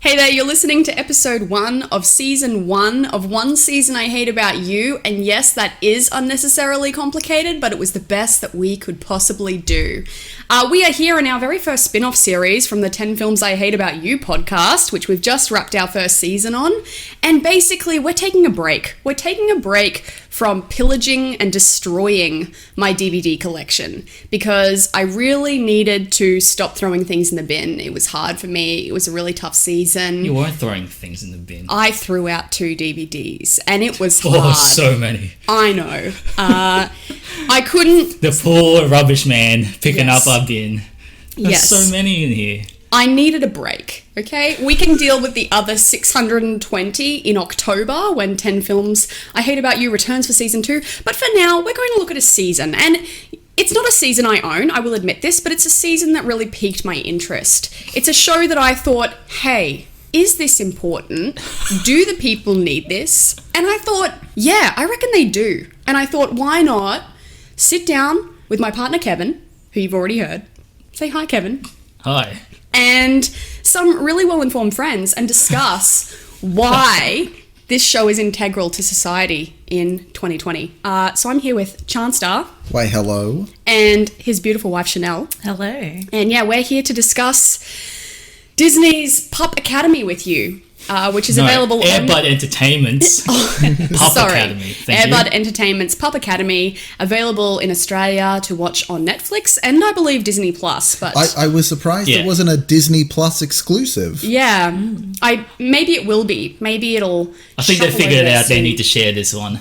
Hey there, you're listening to episode 1 of season 1 of One Season I Hate About You, and yes, that is unnecessarily complicated, but it was the best that we could possibly do. We are here in our very first spin-off series from the 10 Films I Hate About You podcast, which we've just wrapped our first season on, and basically we're taking a break. We're taking a break from pillaging and destroying my DVD collection because I really needed to stop throwing things in the bin. It was hard for me. It was a really tough season. You weren't throwing things in the bin. I threw out 2 DVDs and it was hard. hard. So many. I know. I couldn't... The poor rubbish man picking Yes. up our bin. There's so many in here. I needed a break, okay? We can deal with the other 620 in October when 10 Films I Hate About You returns for season 2. But for now, we're going to look at a season. And it's not a season I own, I will admit this, but it's a season that really piqued my interest. It's a show that I thought, hey, is this important? Do the people need this? And I thought, yeah, I reckon they do. And I thought, why not sit down with my partner Kevin, who you've already heard. Say hi, Kevin. Hi. And some really well-informed friends and discuss why this show is integral to society in 2020. So I'm here with Charnstar. Why, hello. And his beautiful wife, Chanelle. Hello. And yeah, we're here to discuss Disney's Pup Academy with you, which is available Airbud Entertainment's Pup Academy. Airbud Entertainment's Pup Academy, available in Australia to watch on Netflix and I believe Disney Plus. But I was surprised it wasn't a Disney Plus exclusive. yeah, maybe it will be. Maybe it'll. I think they figured it out. They need to share this one.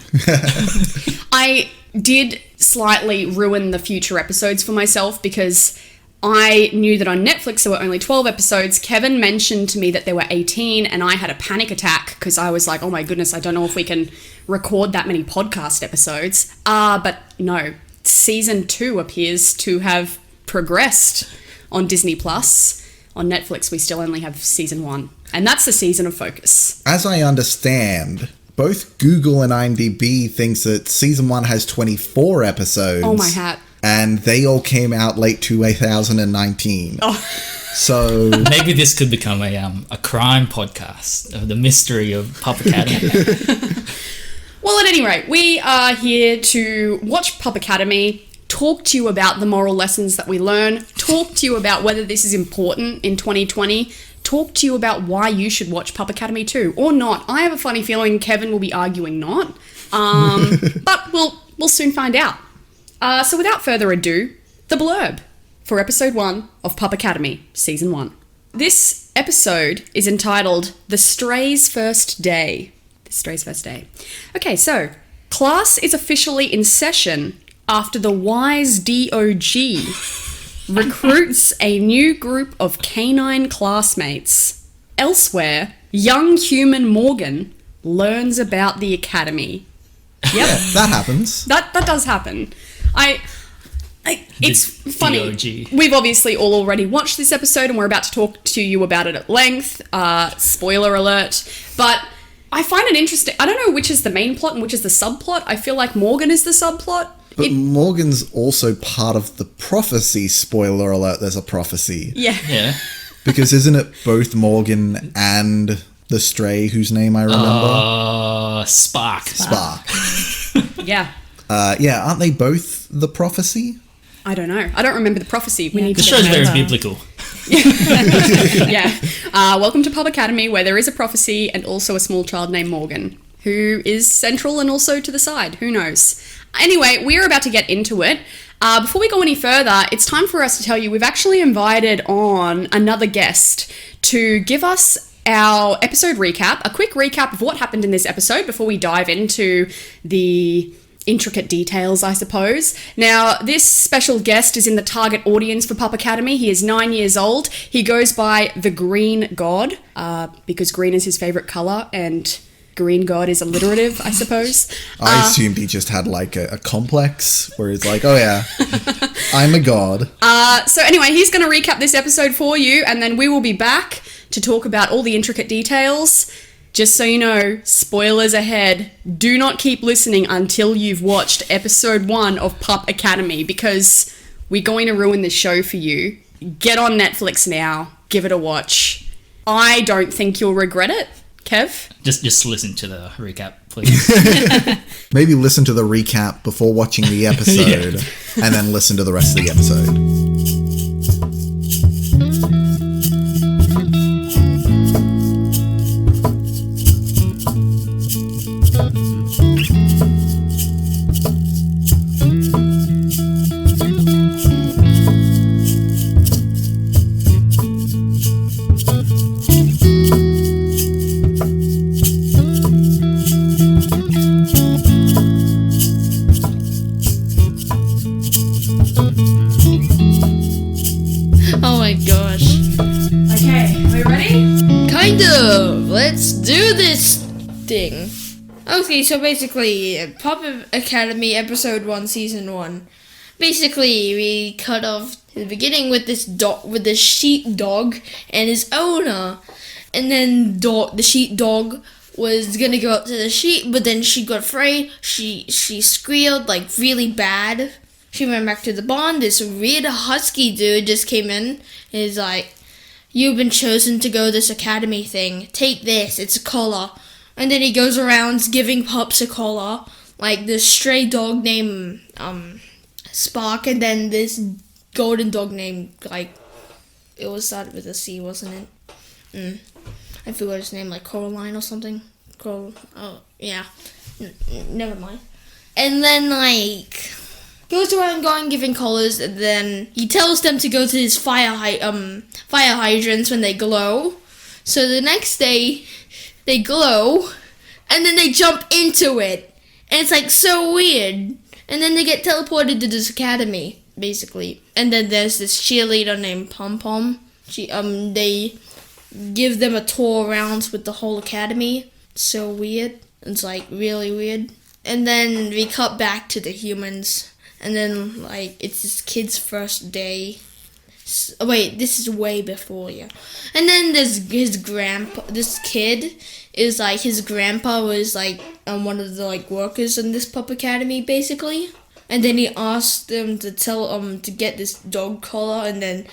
I did slightly ruin the future episodes for myself because I knew that on Netflix there were only 12 episodes. Kevin mentioned to me that there were 18 and I had a panic attack because I was like, oh my goodness, I don't know if we can record that many podcast episodes. But no, season 2 appears to have progressed on Disney Plus. On Netflix, we still only have season 1. And that's the season of focus. As I understand, both Google and IMDb thinks that season 1 has 24 episodes. Oh my hat. And they all came out late 2019. Oh. So maybe this could become a crime podcast of the mystery of Pup Academy. Well, at any rate, we are here to watch Pup Academy, talk to you about the moral lessons that we learn, talk to you about whether this is important in 2020, talk to you about why you should watch Pup Academy too, or not. I have a funny feeling Kevin will be arguing not, but we'll soon find out. So without further ado, the blurb for episode 1 of Pup Academy, season 1. This episode is entitled The Stray's First Day. The Stray's First Day. Okay, so class is officially in session after the wise DOG recruits a new group of canine classmates. Elsewhere, young human Morgan learns about the academy. Yep. yeah, that happens. That does happen. It's funny. DOG. We've obviously all already watched this episode and we're about to talk to you about it at length. Spoiler alert. But I find it interesting. I don't know which is the main plot and which is the subplot. I feel like Morgan is the subplot. But Morgan's also part of the prophecy. Spoiler alert, there's a prophecy. Yeah. Because isn't it both Morgan and the stray whose name I remember? Spark. Yeah. Yeah, aren't they both the prophecy? I don't know. I don't remember the prophecy. We need The to show's very remember. biblical. Yeah. Welcome to Pub Academy, where there is a prophecy and also a small child named Morgan, who is central and also to the side. Who knows? Anyway, we're about to get into it. Before we go any further, it's time for us to tell you we've actually invited on another guest to give us our episode recap, a quick recap of what happened in this episode before we dive into the intricate details, I suppose. Now, this special guest is in the target audience for Pup Academy. He is 9 years old. He goes by the Green God, because green is his favourite colour, and Green God is alliterative, I suppose. I assumed he just had like a complex where he's like, oh yeah, I'm a god. So anyway, he's going to recap this episode for you, and then we will be back to talk about all the intricate details. Just so you know, spoilers ahead. Do not keep listening until you've watched episode 1 of Pup Academy, because we're going to ruin the show for you. Get on Netflix now. Give it a watch. I don't think you'll regret it. Kev? Just listen to the recap, please. Maybe listen to the recap before watching the episode and then listen to the rest of the episode. Oh my gosh. Okay, are we ready? Kind of. Let's do this thing. Okay, so basically, Pup Academy Episode 1, Season 1. Basically, we cut off the beginning with this sheepdog and his owner. And then the sheepdog was gonna go up to the sheep, but then she got afraid. She squealed like really bad. She went back to the barn. This weird husky dude just came in and is like, "You've been chosen to go this academy thing. Take this. It's a collar." And then he goes around giving pups a collar, like this stray dog named Spark, and then this golden dog named, like, it was started with a C, wasn't it? I forgot his name, like Coraline or something. Oh yeah, never mind. And then like goes around giving collars, and then he tells them to go to his fire hydrants when they glow. So the next day they glow, and then they jump into it, and it's like so weird. And then they get teleported to this academy, basically. And then there's this cheerleader named Pom Pom. They give them a tour around with the whole academy. It's so weird. It's like really weird. And then we cut back to the humans. And then, like, it's this kid's first day. Wait, this is way before, yeah. And then there's his grandpa. This kid is, like, his grandpa was, like, one of the, like, workers in this Pup Academy, basically. And then he asked them to to get this dog collar and then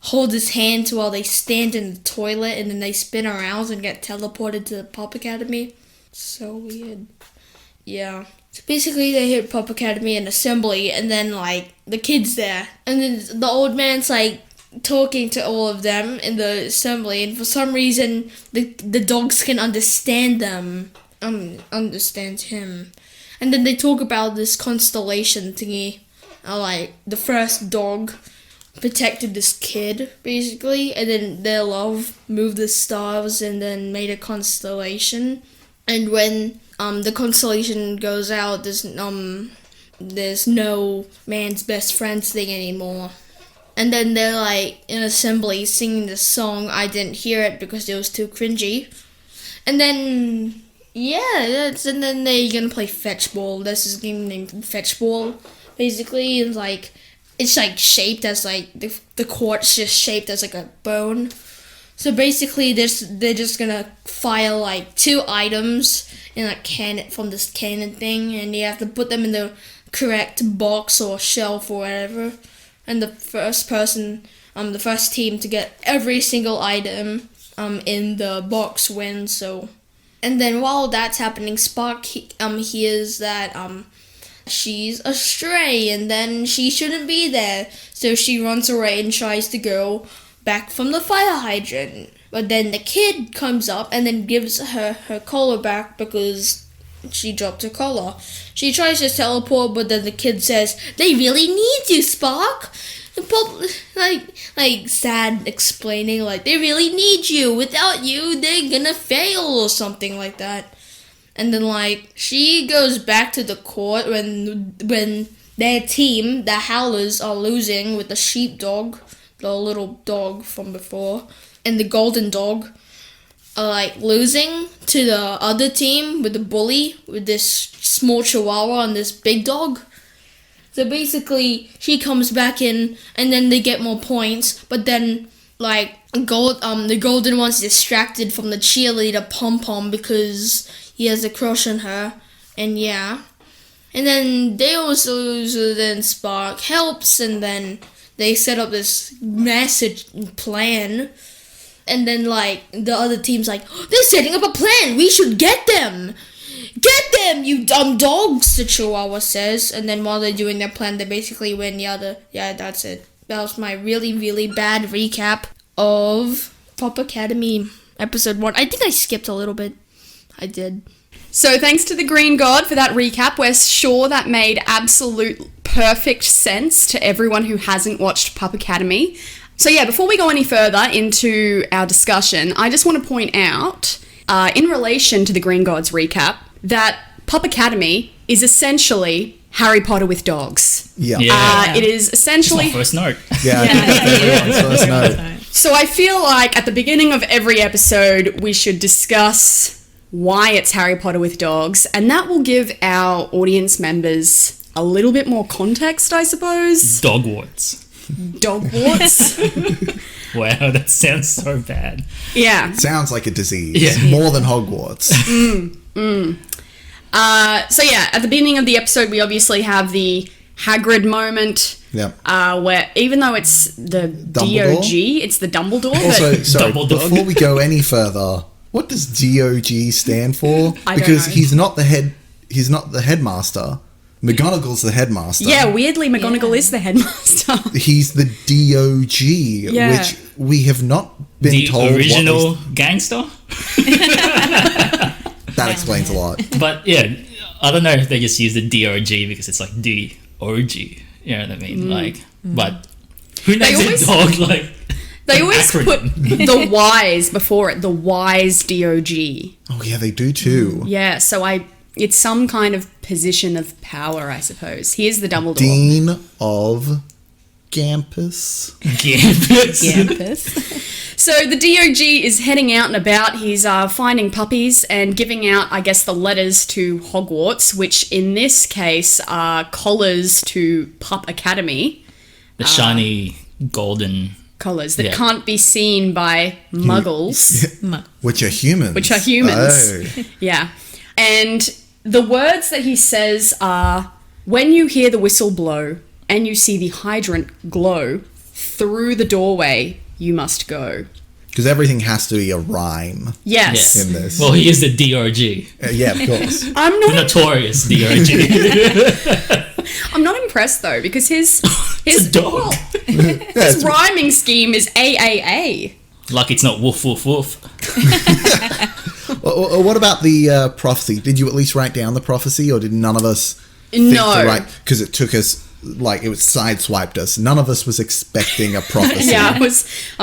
hold his hand while they stand in the toilet, and then they spin around and get teleported to the Pup Academy. So weird. Yeah. So basically, they hit Pup Academy and assembly, and then, like, the kid's there. And then the old man's, like, talking to all of them in the assembly, and for some reason, the dogs can understand them. Understand him. And then they talk about this constellation thingy. Like, the first dog protected this kid, basically, and then their love moved the stars and then made a constellation. And when the constellation goes out, there's no man's best friends thing anymore. And then they're like in assembly singing this song. I didn't hear it because it was too cringy. And then and then they're gonna play fetchball. There's this game named fetchball, basically, and like it's like shaped as like the court's just shaped as like a bone. So basically, they're just gonna fire like 2 items in a cannon from this cannon thing, and you have to put them in the correct box or shelf or whatever. And the first team to get every single item in the box wins. So, and then while that's happening, Spark hears that she's a stray, and then she shouldn't be there. So she runs away and tries to go back from the fire hydrant. But then the kid comes up and then gives her collar back because she dropped her collar. She tries to teleport, but then the kid says, "They really need you, Spark." Like sad explaining, like, "They really need you. Without you, they're gonna fail," or something like that. And then, like, she goes back to the court when their team, the Howlers, are losing with the sheepdog, the little dog from before, and the golden dog are, like, losing to the other team with the bully, with this small chihuahua and this big dog. So basically, she comes back in, and then they get more points, but then, like, the golden one's distracted from the cheerleader Pom Pom because he has a crush on her, and yeah. And then they also lose, then Spark helps, and then they set up this massive plan. And then, like, the other team's like, they're setting up a plan. We should get them. Get them, you dumb dogs, the Chihuahua says. And then while they're doing their plan, they basically win the other. Yeah, that's it. That was my really, really bad recap of Pup Academy episode 1. I think I skipped a little bit. I did. So thanks to the Green God for that recap. We're sure that made absolute perfect sense to everyone who hasn't watched Pup Academy. So yeah, before we go any further into our discussion, I just want to point out, in relation to the Green God's recap, that Pup Academy is essentially Harry Potter with dogs. Yeah. It is essentially... It's my first note. Yeah, I think that's everyone's first note. So I feel like at the beginning of every episode, we should discuss why it's Harry Potter with dogs, and that will give our audience members a little bit more context, I suppose. Dogwarts. Dogwarts? Wow, that sounds so bad. Yeah. Sounds like a disease. Yeah. More than Hogwarts. So yeah, at the beginning of the episode, we obviously have the Hagrid moment. Yep. Where even though it's the Dumbledore? DOG, it's the Dumbledore. Also, but sorry, Dumbledore. before we go any further, what does DOG stand for? I don't Because know. he's not the headmaster. McGonagall's the headmaster. yeah, weirdly, McGonagall is the headmaster. He's the DOG, Yeah. which we have not been The told original gangster. That explains a lot. But yeah, I don't know if they just use the DOG because it's like DOG. You know what I mean? Like, but who names always- a dog like? They an always acronym? put the Y's before it, the Y's DOG. Oh yeah, they do too. Yeah, so it's some kind of position of power, I suppose. He is the Dumbledore. Dean of Campus. Gambits. Campus. So the DOG is heading out and about. He's finding puppies and giving out, I guess, the letters to Hogwarts, which in this case are collars to Pup Academy. The shiny golden. Collars that Yeah. can't be seen by muggles. Which are humans. Which are humans. Oh. Yeah. And the words that he says are, when you hear the whistle blow and you see the hydrant glow, through the doorway you must go. Because everything has to be a rhyme Yes. in this. Well, he is the DOG. Yeah, of course. I'm The not notorious DOG. I'm not impressed though, because his It's a dog. well, Yeah, his rhyming scheme is AAA. Like it's not woof woof woof. What about the prophecy? Did you at least write down the prophecy, or did none of us think No. to write? Because it took us, like, it was sideswiped us. None of us was expecting a prophecy. Yeah, I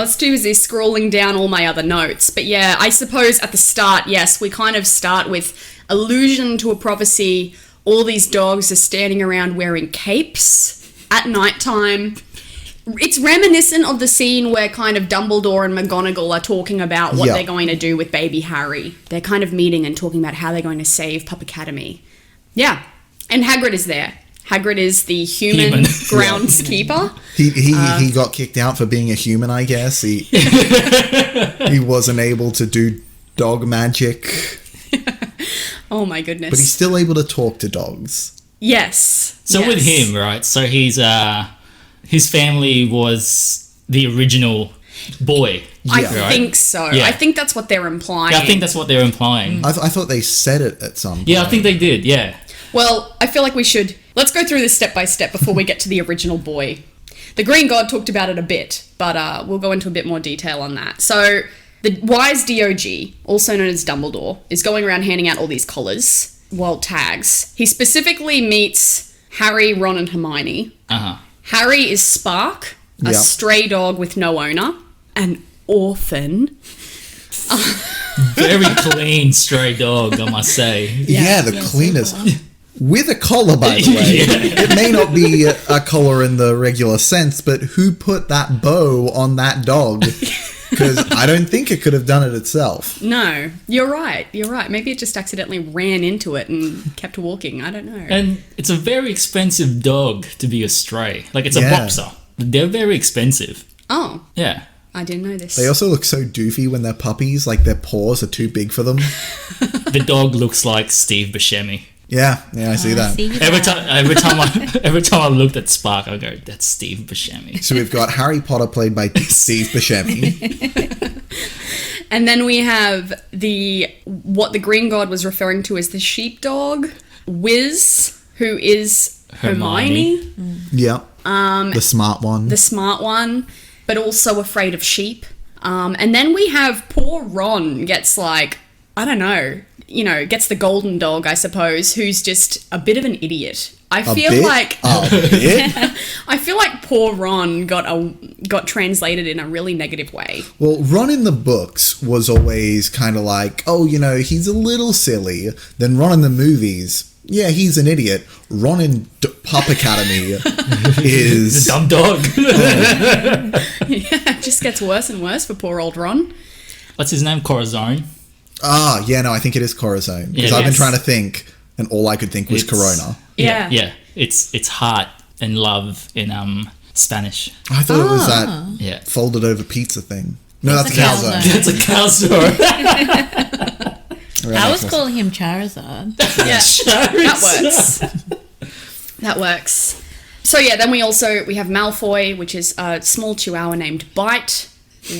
was too busy scrolling down all my other notes. But yeah, I suppose at the start, yes, we kind of start with allusion to a prophecy. All these dogs are standing around wearing capes at nighttime. It's reminiscent of the scene where kind of Dumbledore and McGonagall are talking about what Yeah. they're going to do with baby Harry. They're kind of meeting and talking about how they're going to save Pup Academy. Yeah. And Hagrid is there. Hagrid is the human groundskeeper. He got kicked out for being a human, I guess. He wasn't able to do dog magic, Oh my goodness. but he's still able to talk to dogs. Yes. So yes. with him, right? So he's his family was the original boy. I Yeah. think so. Yeah. I think that's what they're implying. Yeah, I think that's what they're implying. I thought they said it at some point. Yeah, I think they did. Yeah. Well, I feel like we should... Let's go through this step by step before we get to the original boy. The Green God talked about it a bit, but we'll go into a bit more detail on that. So, the wise DOG, also known as Dumbledore, is going around handing out all these collars, well, tags. He specifically meets Harry, Ron, and Hermione. Uh-huh. Harry is Spark, a Yeah. stray dog with no owner, an orphan. Very clean stray dog, I must say. Yeah, the cleanest. With a collar, by the way. It may not be a collar in the regular sense, but who put that bow on that dog? Because I don't think it could have done it itself. No, you're right. You're right. Maybe it just accidentally ran into it and kept walking. I don't know. And it's a very expensive dog to be a stray. Like, it's a Yeah. boxer. They're very expensive. Oh, Yeah. I didn't know this. They also look so doofy when they're puppies, like their paws are too big for them. The dog looks like Steve Buscemi. Yeah, I see that. See Every that. time I looked at Spark, I go, "That's Steve Buscemi." So we've got Harry Potter played by Steve Buscemi. And then we have what the Green God was referring to as the sheepdog, Wiz, who is Hermione. Yeah. The smart one. The smart one, but also afraid of sheep. And then we have poor Ron gets like, I don't know, gets the golden dog, I suppose, who's just a bit of an idiot. I feel like poor Ron got translated in a really negative way. Well, Ron in the books was always kind of like, he's a little silly. Then Ron in the movies, yeah, he's an idiot. Ron in Pup Academy is a dumb dog. Yeah, it just gets worse and worse for poor old Ron. What's his name? Corazon. I think it is Corazon. Because I've been trying to think, and all I could think was Corona. Yeah. It's heart and love in Spanish. I thought it was that folded over pizza thing. No, that's a calzone. That's a cow store. I was calling him Charizard. Yeah, that works. So yeah, then we have Malfoy, which is a small chihuahua named Bite.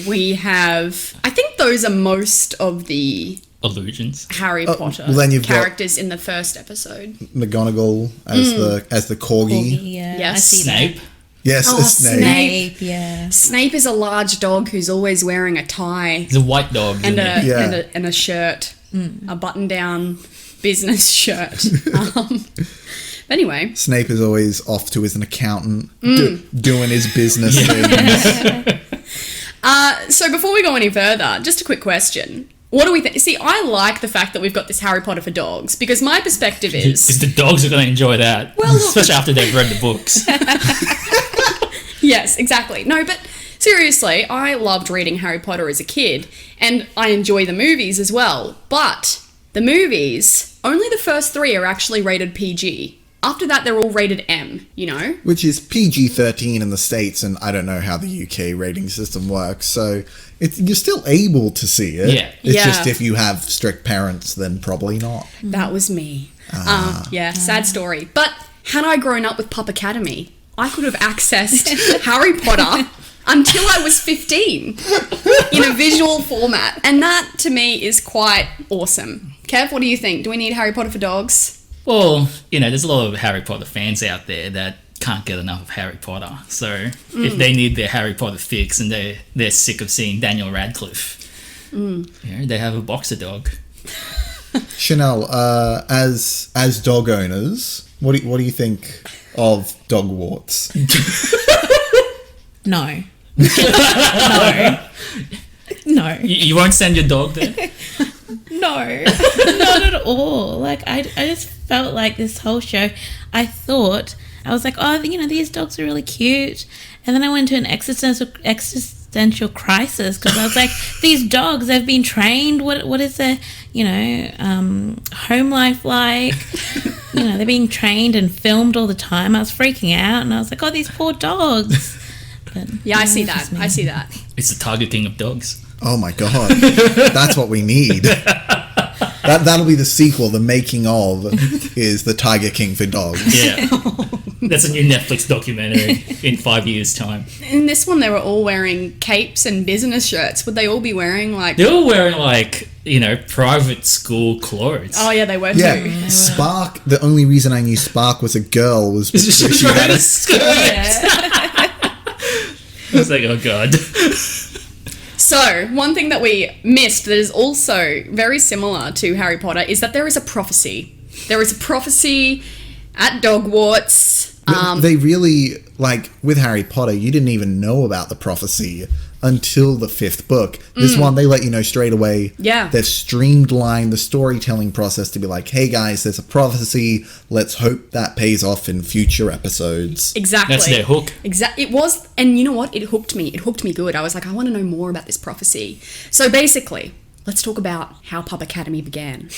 We have, I think those are most of the illusions Harry Potter well, then you've characters in the first episode. McGonagall as the corgi. Yeah, yes. I see Snape. That. Yes, Snape. Snape, yeah. Snape is a large dog who's always wearing a tie. He's a white dog. And a shirt. A button-down business shirt. But anyway. Snape is always off to as an accountant, doing his business things. So before we go any further, just a quick question. What do we think? See, I like the fact that we've got this Harry Potter for dogs, because my perspective is... Because the dogs are going to enjoy that. Well, especially after they've read the books. Yes, exactly. No, but seriously, I loved reading Harry Potter as a kid, and I enjoy the movies as well. But the movies, only the first 3 are actually rated PG. After that, they're all rated M, Which is PG-13 in the States, and I don't know how the UK rating system works, so you're still able to see it. Yeah. It's just if you have strict parents, then probably not. That was me. Sad story. But had I grown up with Pup Academy, I could have accessed Harry Potter until I was 15 in a visual format. And that, to me, is quite awesome. Kev, what do you think? Do we need Harry Potter for dogs? Well, there's a lot of Harry Potter fans out there that can't get enough of Harry Potter. So if they need their Harry Potter fix and they're sick of seeing Daniel Radcliffe, they have a boxer dog. Chanelle, as dog owners, what do you think of dog warts? No. No. You won't send your dog there? No, not at all. Like, I just felt like this whole show, I was like, these dogs are really cute. And then I went to an existential crisis, because I was like, these dogs, they've been trained. What is their, home life like? They're being trained and filmed all the time. I was freaking out, and I was like, oh, these poor dogs. But, I see that. I see that. It's the Tiger King of dogs. Oh my god, that's what we need. That'll be the sequel. The making of is the Tiger King for dogs. Yeah, that's a new Netflix documentary in 5 years' time. In this one, they were all wearing capes and business shirts. Would they all be wearing They're all wearing private school clothes. Oh yeah, they were too. Yeah, Spark. The only reason I knew Spark was a girl was because she had a skirt. I was like, oh god. So, one thing that we missed that is also very similar to Harry Potter is that there is a prophecy. There is a prophecy at Dogwarts. They really, with Harry Potter, you didn't even know about the prophecy until the 5th book. This one, they let you know straight away. Yeah. They've streamlined the storytelling process to be like, hey guys, there's a prophecy. Let's hope that pays off in future episodes. Exactly. That's their hook. It was, and you know what? It hooked me. It hooked me good. I was like, I want to know more about this prophecy. So basically, let's talk about how Pup Academy began.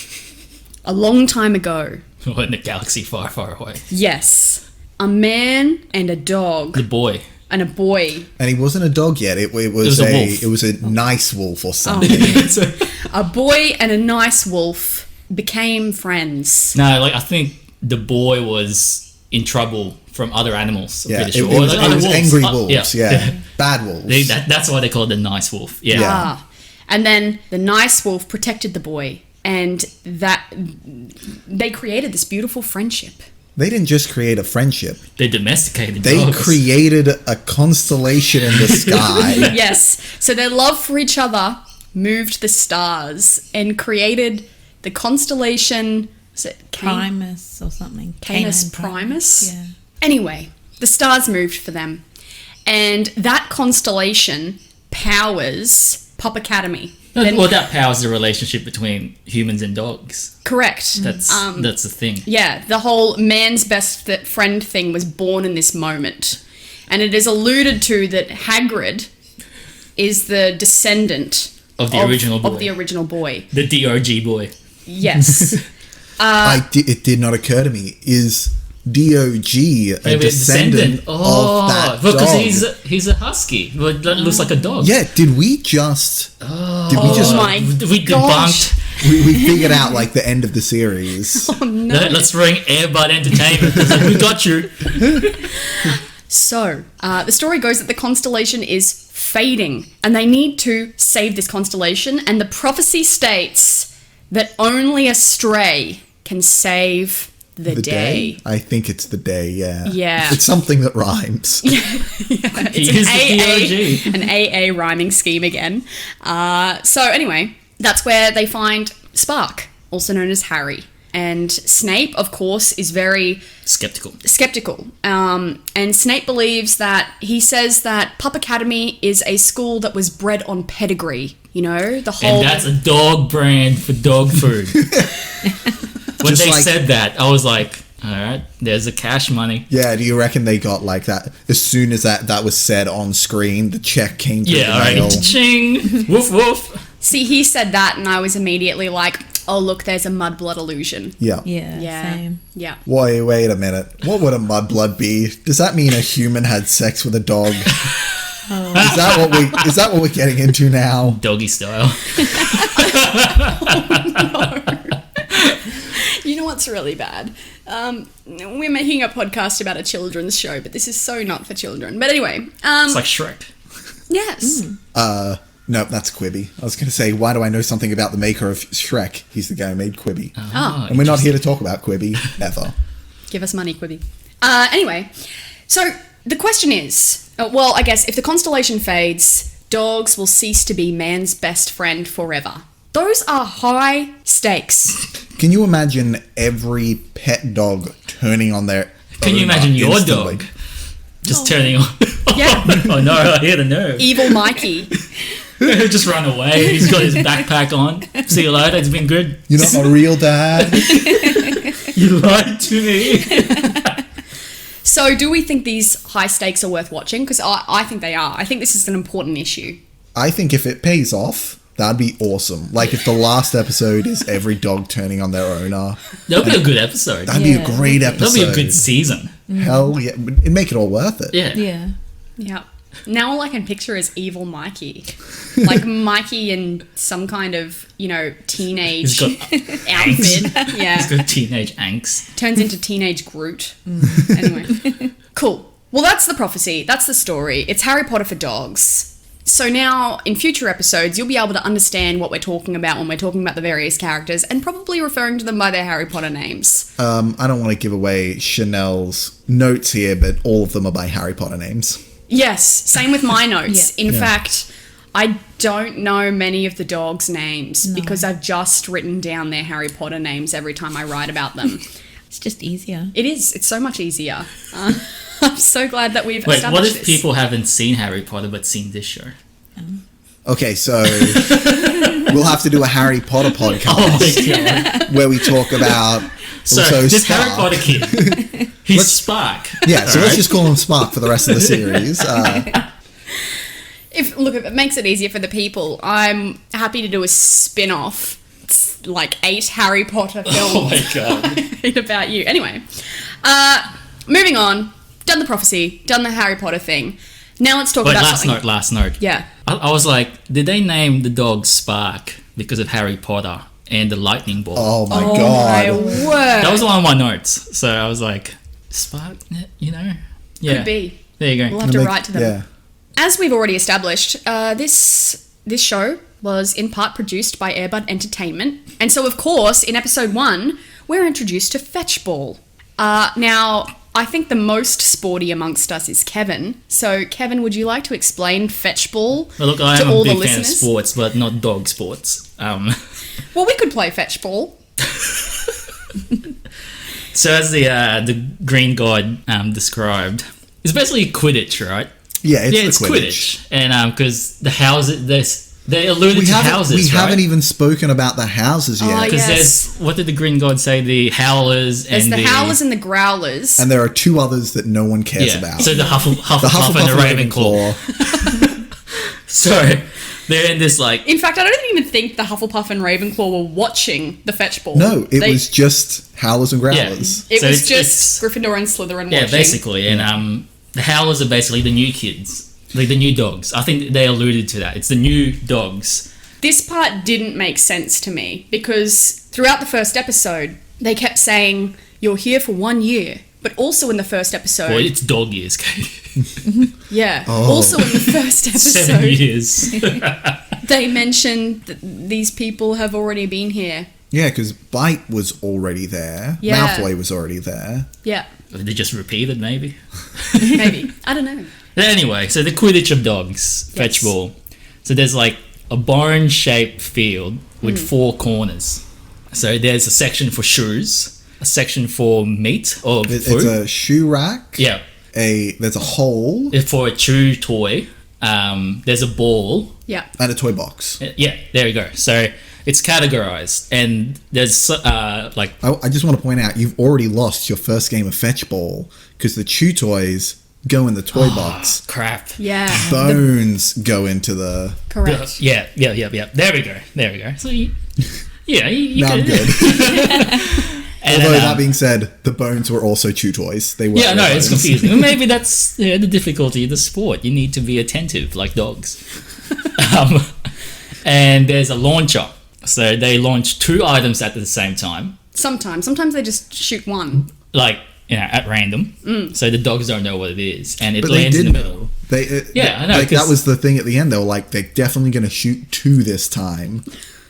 A long time ago. In a galaxy far, far away. Yes. A man and a dog. The boy. And a boy. And he wasn't a dog yet. It was a wolf. It was a nice wolf or something. A boy and a nice wolf became friends. No, like I think the boy was in trouble from other animals. I'm Yeah, pretty it, sure. it was, Like, it was wolves. angry wolves. Yeah. Yeah. Bad wolves. That's why they call it the nice wolf. Yeah. Yeah. Ah. And then the nice wolf protected the boy, and that they created this beautiful friendship. They didn't just create a friendship. They domesticated They dogs. created a constellation in the sky. Yes. So their love for each other moved the stars and created the constellation. Is it Primus or something. Canis Canine Primus? Yeah. Anyway, the stars moved for them. And that constellation powers Pup Academy. Then- Well, that powers the relationship between humans and dogs. Correct. That's the thing. Yeah, the whole man's best friend thing was born in this moment. And it is alluded to that Hagrid is the descendant Of the original boy. Of the original boy. The DRG boy. Yes. It did not occur to me. Is DOG a Maybe descendant of that because dog? he's a husky. Well, that looks like a dog. Yeah, did we just... Did we just... Oh my We gosh. debunked. We figured out, like, the end of the series. Oh, no. Let's ring Airbud Entertainment. We got you. So, the story goes that the constellation is fading, and they need to save this constellation, and the prophecy states that only a stray can save the day. I think it's the day, yeah. Yeah. It's something that rhymes. He It's is the DRG. an AA rhyming scheme again. So anyway, that's where they find Spark, also known as Harry. And Snape, of course, is very skeptical. And Snape believes that, he says that Pup Academy is a school that was bred on pedigree. You know, the whole... And that's a dog brand for dog food. When Just they like- said that, I was like, all right, there's the cash money. Yeah, do you reckon they got like that? As soon as that was said on screen, the check came through Yeah, all the right. mail. Ching. Woof, woof. See, he said that, and I was immediately like, oh, look, there's a mudblood illusion. Yeah. Yeah, same. Yeah. Wait a minute. What would a mudblood be? Does that mean a human had sex with a dog? Is that what we're getting into now? Doggy style. You know what's really bad? We're making a podcast about a children's show, but this is so not for children. But anyway, It's like Shrek. yes. No, that's Quibi. I was going to say, why do I know something about the maker of Shrek? He's the guy who made Quibi. Oh. And we're not here to talk about Quibi, ever. Give us money, Quibi. Anyway, so the question is, well, I guess if the constellation fades, dogs will cease to be man's best friend forever. Those are high stakes. Can you imagine every pet dog turning on their Can you owner imagine your instantly? dog just turning on? Yeah. Oh no, I hear the nerve. Evil Mikey. Just run away. He's got his backpack on. See you later. It's been good. You're not my real dad. You lied to me. So do we think these high stakes are worth watching? Because I think they are. I think this is an important issue. I think if it pays off, that'd be awesome. Like if the last episode is every dog turning on their owner. That'll be a good episode. That'd be a great episode. That'll be a good season. Hell yeah. It'd make it all worth it. Yeah. Yeah. Yeah. Now all I can picture is evil Mikey. Like Mikey in some kind of, teenage He's got outfit. Yeah. He's got teenage angst. Turns into teenage Groot. Anyway. Cool. Well, that's the prophecy. That's the story. It's Harry Potter for dogs. So now, in future episodes, you'll be able to understand what we're talking about when we're talking about the various characters and probably referring to them by their Harry Potter names. I don't want to give away Chanelle's notes here, but all of them are by Harry Potter names. Yes, same with my notes. Yeah. In Yeah. fact, I don't know many of the dogs' names because I've just written down their Harry Potter names every time I write about them. It's just easier. It is. It's so much easier. I'm so glad that we've Wait, established what if this. people haven't seen Harry Potter but seen this show? Okay, so we'll have to do a Harry Potter podcast Oh my god. where we talk about So, also this Spark. Harry Potter kid, he's Spark. Yeah, so let's Alright? just call him Spark for the rest of the series. If it makes it easier for the people, I'm happy to do a spin-off. It's like 8 Harry Potter films. Oh my god. about you. Anyway, moving on. Done the prophecy. Done the Harry Potter thing. Now let's talk Wait, about last something. note. Yeah. I was like, did they name the dog Spark because of Harry Potter? and the lightning ball. Oh my Oh god. my word. That was one of my notes. So I was like, spark, you know? Yeah. Could be. There you go. We'll have to write to them. Yeah. As we've already established, this show was in part produced by Airbud Entertainment. And so, of course, in episode 1, we're introduced to Fetchball. Now, I think the most sporty amongst us is Kevin. So, Kevin, would you like to explain Fetchball Well, look, I to am all a the big fan of listeners? sports, but not dog sports. Well, we could play Fetchball. So as the Green God described, it's basically Quidditch, right? Yeah, it's Yeah, the it's Quidditch. Quidditch. And because the houses, they alluded to houses, we right? haven't even spoken about the houses yet. Oh, Because yes. there's, what did the Green God say? The Howlers There's and the Howlers and the Growlers. And there are 2 others that no one cares yeah. about. So the Hufflepuff, the Hufflepuff and the and Ravenclaw. Ravenclaw. So they're in this like, In fact, I don't even think the Hufflepuff and Ravenclaw were watching the Fetchball. No, it was just Howlers and Growlers. It So was it's- just Gryffindor and Slytherin yeah, watching. basically. And the Howlers are basically the new kids, like the new dogs. I think they alluded to that. It's the new dogs. This part didn't make sense to me because throughout the first episode, they kept saying, "You're here for 1 year." But also in the first episode, Well, it's dog years, Kate. yeah, Oh. also in the first 7 episode, years. they mentioned that these people have already been here. Yeah, because Bite was already there. Yeah. Malfoy was already there. Yeah, They just repeated, maybe. maybe. I don't know. But anyway, so the Quidditch of dogs, Yes. Fetchball. So there's like a barn-shaped field with 4 corners. So there's a section for shoes, a section for meat or It's food. a shoe rack. Yeah, There's a hole for a chew toy. There's a ball. Yeah. and a toy box. Yeah, there you go. So it's categorized, and there's like I just want to point out, you've already lost your first game of Fetchball because the chew toys go in the toy box. crap. Yeah. Bones go into the... Correct. Yeah. There we go. So you No, I'm could- good. And Although then, that being said, the bones were also chew toys. They were. yeah, no, it's bones. confusing. Maybe that's the difficulty of the sport. You need to be attentive, like dogs. And there's a launcher. So they launch 2 items at the same time, Sometimes they just shoot one. like, at random. So the dogs don't know what it is. And it But they lands in the did middle. know. Yeah, I know, Like, that 'cause- was the thing at the end. They were like, they're definitely going to shoot 2 this time.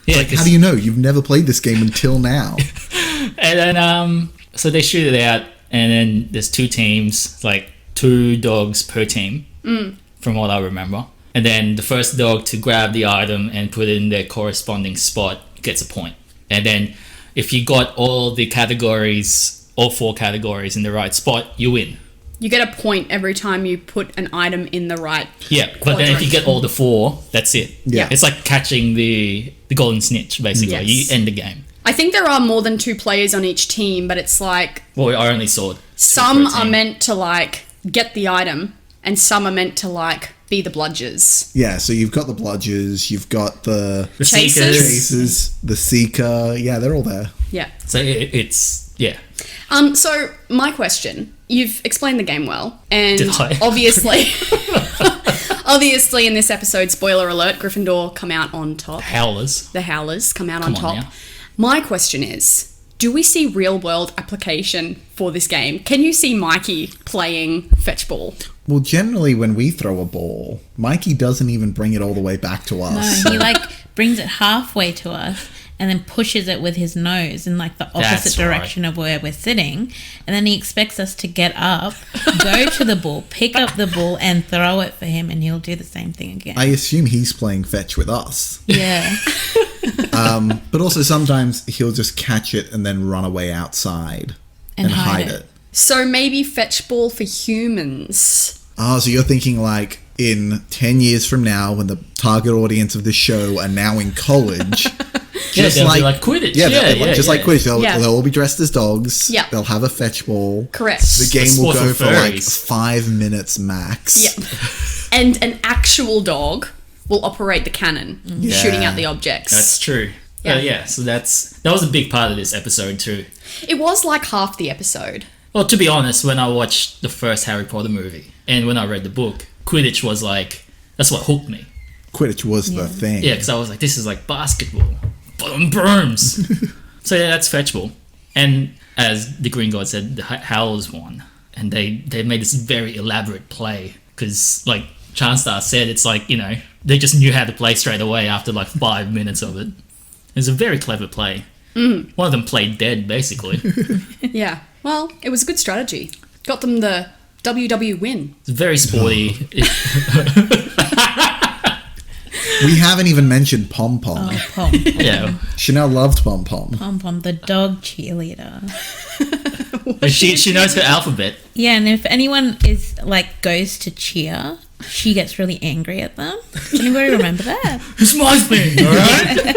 Yeah, Like, 'cause- how do you know? You've never played this game until now. And then, so they shoot it out, and then there's 2 teams, like 2 dogs per team, from what I remember. And then the first dog to grab the item and put it in their corresponding spot gets a point. And then if you got all the categories, all 4 categories in the right spot, you win. You get a point every time you put an item in the right. Yeah, but then if you get all the 4, that's it. Yeah. It's like catching the golden snitch, basically. Yes. You end the game. I think there are more than 2 players on each team, but it's like Well, I only saw some per are team. meant to like get the item, and some are meant to like be the bludgers. Yeah, so you've got the bludgers, you've got the The Chasers. Seekers. Aces, the Seeker. Yeah, they're all there. Yeah. So it's, yeah. So my question: you've explained the game well, and Did I? obviously in this episode, spoiler alert, Gryffindor come out on top. Howlers. The Howlers come out Come on on top. now. My question is, do we see real world application for this game? Can you see Mikey playing fetchball? Well, generally, when we throw a ball, Mikey doesn't even bring it all the way back to us. No, he like brings it halfway to us and then pushes it with his nose in like the opposite That's direction of where we're sitting. And then he expects us to get up, go to the ball, pick up the ball and throw it for him, and he'll do the same thing again. I assume he's playing fetch with us. Yeah. But also sometimes he'll just catch it and then run away outside And hide it. So maybe fetchball for humans. Oh, so you're thinking like in 10 years from now when the target audience of this show are now in college. Yeah, they'll be like Quidditch. Yeah, Yeah, they'll be just like Quidditch. They'll, Yeah. they'll all be dressed as dogs. Yeah. They'll have a fetch ball. Correct. The game will sport go for for like furries. 5 minutes max. Yeah. And an actual dog will operate the cannon, Yeah. shooting out the objects. That's true. Yeah. Yeah, so that was a big part of this episode too. It was like half the episode. Well, to be honest, when I watched the first Harry Potter movie and when I read the book, Quidditch was like, that's what hooked me. Quidditch was the thing. Yeah, because I was like, this is like basketball. boom, brooms. So yeah, that's fetchable. And as the Green God said, the Howlers won. And they made this very elaborate play. Because, like Charnstar said, it's like, they just knew how to play straight away after like 5 minutes of it. It was a very clever play. One of them played dead, basically. Yeah. Well, it was a good strategy. Got them the WW win. It's very sporty. We haven't even mentioned Pom Pom. Oh, Pom. Yeah. Chanelle loved Pom Pom. Pom Pom, the dog cheerleader. She knows her alphabet. Yeah, and if anyone goes to cheer, she gets really angry at them. Does anybody remember that? It's my thing, alright?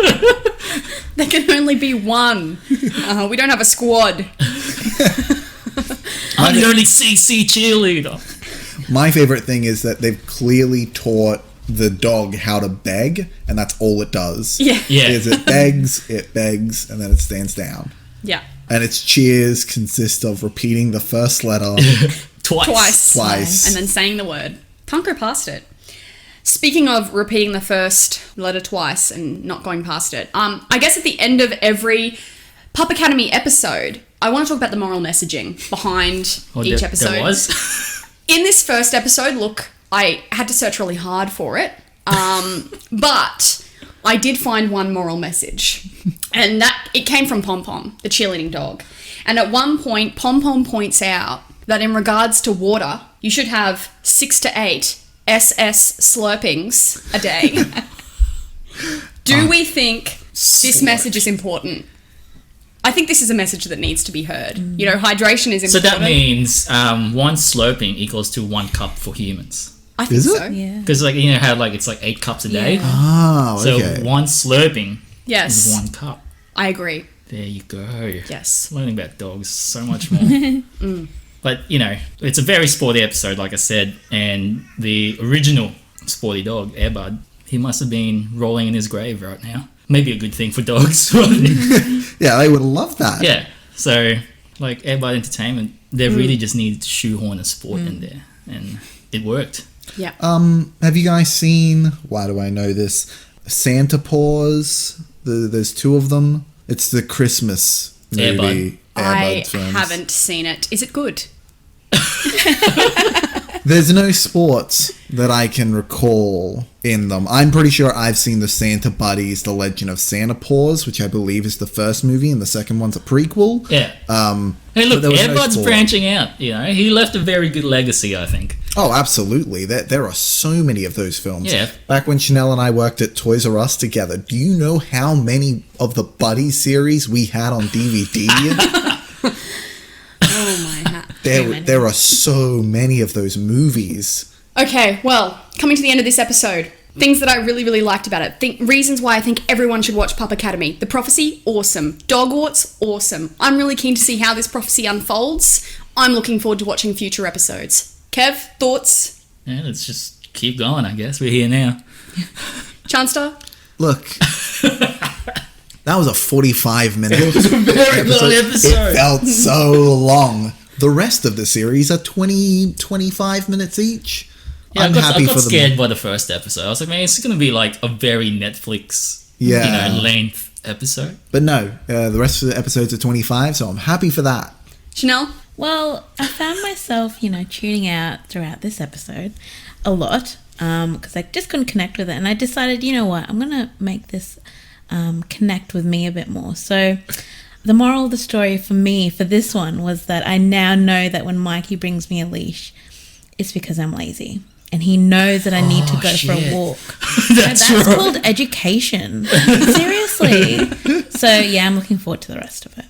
There can only be one. We don't have a squad. I'm the only CC cheerleader. My favorite thing is that they've clearly taught the dog how to beg, and that's all it does. Yeah. Is it begs, and then it stands down. Yeah. And its cheers consist of repeating the first letter Twice. And then saying the word. Can't go past it. Speaking of repeating the first letter twice and not going past it, I guess at the end of every Pup Academy episode, I want to talk about the moral messaging behind each episode. There was? In this first episode, look, I had to search really hard for it, but I did find one moral message, and it came from Pom Pom, the cheerleading dog. And at one point, Pom Pom points out that in regards to water, you should have 6 to 8 SS slurpings a day. Do we think this message is important? I think this is a message that needs to be heard. Hydration is important. So that means 1 slurping equals to 1 cup for humans. I think Is it? so. Yeah. Because how it's 8 cups a day. Oh, So okay. 1 slurping Yes. is 1 cup. I agree. There you go. Yes. Learning about dogs so much more. But, it's a very sporty episode, like I said. And the original sporty dog, Airbud, he must have been rolling in his grave right now. Maybe a good thing for dogs. Yeah, they would love that. Yeah. So, Airbud Entertainment, they really just needed to shoehorn a sport in there. And it worked. Yeah. Have you guys seen, why do I know this, Santa Paws? There's 2 of them. It's the Christmas movie. I Airbud films. haven't seen it. Is it good? There's no sports that I can recall in them. I'm pretty sure I've seen the Santa Buddies, The Legend of Santa Paws, which I believe is the first movie, and the second one's a prequel. Yeah. Hey, but look, there was no Airbud's sport. branching out. He left a very good legacy, I think. Oh, absolutely. There are so many of those films. Yeah. Back when Chanelle and I worked at Toys R Us together, do you know how many of the Buddy series we had on DVD? Oh my hat. There are so many of those movies. Okay, well, coming to the end of this episode, things that I really, really liked about it. Reasons why I think everyone should watch Pup Academy. The prophecy, awesome. Dogwarts, awesome. I'm really keen to see how this prophecy unfolds. I'm looking forward to watching future episodes. Kev, thoughts? Yeah, let's just keep going, I guess. We're here now. Charnstar? Look, that was a 45-minute Very long episode. It felt so long. The rest of the series are 20, 25 minutes each. Yeah, I'm happy I got for scared them. by the first episode. I was like, man, it's going to be like a very Netflix, Yeah. length episode. But no, the rest of the episodes are 25, so I'm happy for that. Chanelle? Well, I found myself, tuning out throughout this episode a lot because I just couldn't connect with it. And I decided, you know what, I'm going to make this connect with me a bit more. So the moral of the story for me for this one was that I now know that when Mikey brings me a leash, it's because I'm lazy. And he knows that I need to go for a walk. That's That's right. called education. Seriously. So, yeah, I'm looking forward to the rest of it.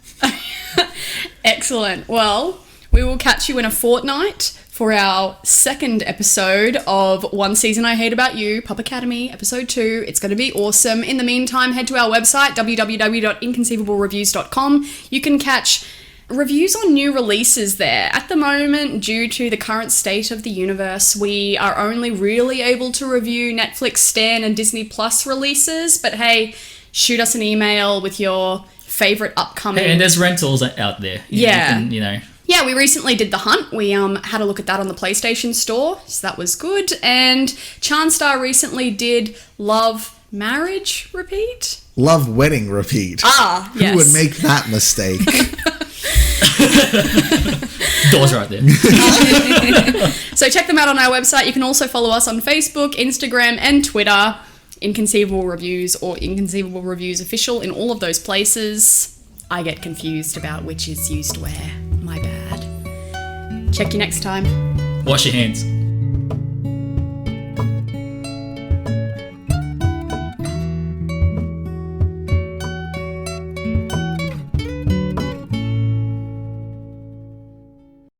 Excellent. Well, we will catch you in a fortnight for our second episode of One Season I Hate About You, Pup Academy, episode 2. It's going to be awesome. In the meantime, head to our website, www.inconceivablерeviews.com. You can catch reviews on new releases there. At the moment, due to the current state of the universe, we are only really able to review Netflix, Stan, and Disney Plus releases. But hey, shoot us an email with your favorite upcoming... And there's rentals out there. Yeah. You can, Yeah, we recently did The Hunt. We had a look at that on the PlayStation Store, so that was good. And Charnstar recently did Love, Marriage, Repeat. Love wedding repeat. Ah, Who yes. would make that mistake? Door's right there. So check them out on our website. You can also follow us on Facebook, Instagram, and Twitter. Inconceivable Reviews or Inconceivable Reviews Official in all of those places. I get confused about which is used where. My bad. Check you next time. Wash your hands.